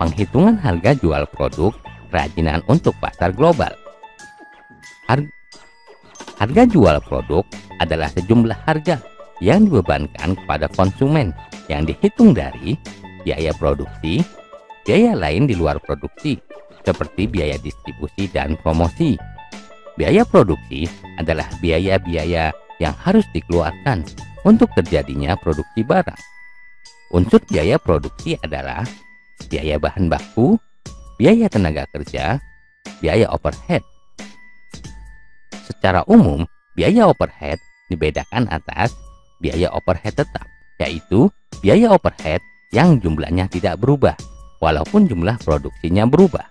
Penghitungan harga jual produk kerajinan untuk pasar global. Harga jual produk adalah sejumlah harga yang dibebankan kepada konsumen yang dihitung dari biaya produksi, biaya lain di luar produksi, seperti biaya distribusi dan promosi. Biaya produksi adalah biaya-biaya yang harus dikeluarkan untuk terjadinya produksi barang. Unsur biaya produksi adalah biaya bahan baku, biaya tenaga kerja, biaya overhead. Secara umum, biaya overhead dibedakan atas biaya overhead tetap, yaitu biaya overhead yang jumlahnya tidak berubah, walaupun jumlah produksinya berubah.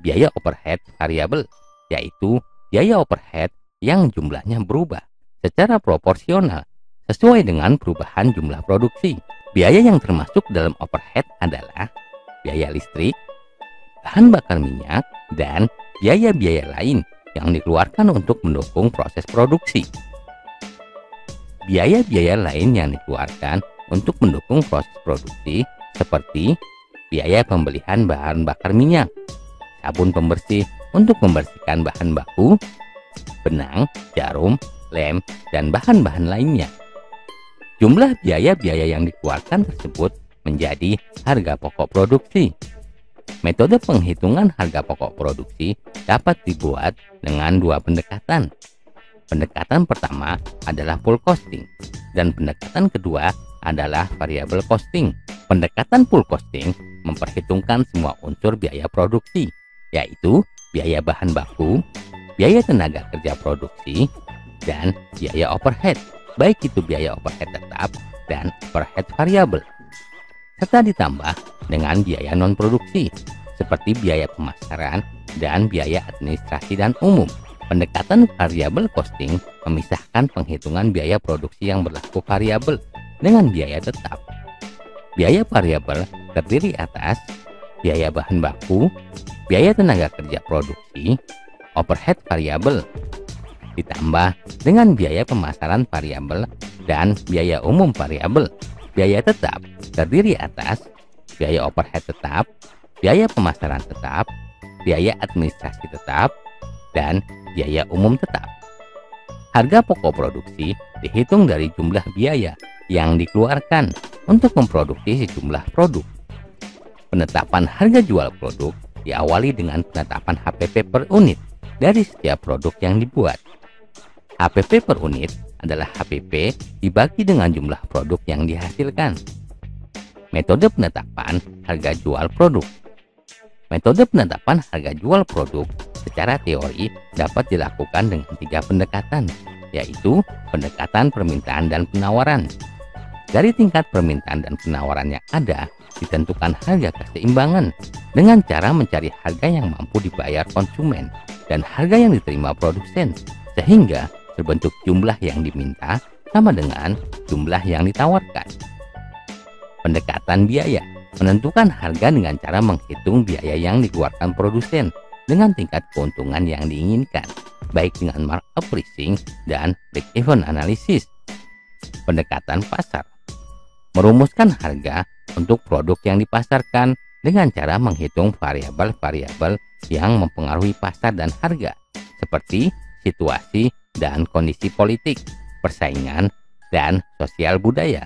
Biaya overhead variabel, yaitu biaya overhead yang jumlahnya berubah secara proporsional sesuai dengan perubahan jumlah produksi. Biaya yang termasuk dalam overhead adalah biaya listrik, bahan bakar minyak, dan biaya-biaya lain yang dikeluarkan untuk mendukung proses produksi. Biaya-biaya lain yang dikeluarkan untuk mendukung proses produksi seperti biaya pembelian bahan bakar minyak, sabun pembersih untuk membersihkan bahan baku, benang, jarum, lem, dan bahan-bahan lainnya. Jumlah biaya-biaya yang dikeluarkan tersebut menjadi harga pokok produksi. Metode penghitungan harga pokok produksi dapat dibuat dengan dua pendekatan. Pendekatan pertama adalah full costing dan pendekatan kedua adalah variable costing. Pendekatan full costing memperhitungkan semua unsur biaya produksi, yaitu biaya bahan baku, biaya tenaga kerja produksi, dan biaya overhead, baik itu biaya overhead tetap dan overhead variabel, serta ditambah dengan biaya non-produksi seperti biaya pemasaran dan biaya administrasi dan umum. Pendekatan variable costing memisahkan penghitungan biaya produksi yang berlaku variabel dengan biaya tetap. Biaya variabel terdiri atas biaya bahan baku, biaya tenaga kerja produksi, overhead variabel, ditambah dengan biaya pemasaran variabel dan biaya umum variabel. Biaya tetap terdiri atas biaya overhead tetap, biaya pemasaran tetap, biaya administrasi tetap, dan biaya umum tetap. Harga pokok produksi dihitung dari jumlah biaya yang dikeluarkan untuk memproduksi sejumlah produk. Penetapan harga jual produk diawali dengan penetapan HPP per unit dari setiap produk yang dibuat. HPP per unit adalah HPP dibagi dengan jumlah produk yang dihasilkan. Metode penetapan harga jual produk. Metode penetapan harga jual produk secara teori dapat dilakukan dengan tiga pendekatan, yaitu pendekatan permintaan dan penawaran. Dari tingkat permintaan dan penawaran yang ada, ditentukan harga keseimbangan dengan cara mencari harga yang mampu dibayar konsumen dan harga yang diterima produsen, sehingga terbentuk jumlah yang diminta sama dengan jumlah yang ditawarkan. Pendekatan biaya menentukan harga dengan cara menghitung biaya yang dikeluarkan produsen dengan tingkat keuntungan yang diinginkan, baik dengan markup pricing dan break-even analysis. Pendekatan pasar merumuskan harga untuk produk yang dipasarkan dengan cara menghitung variabel-variabel yang mempengaruhi pasar dan harga, seperti situasi dan kondisi politik, persaingan, dan sosial budaya.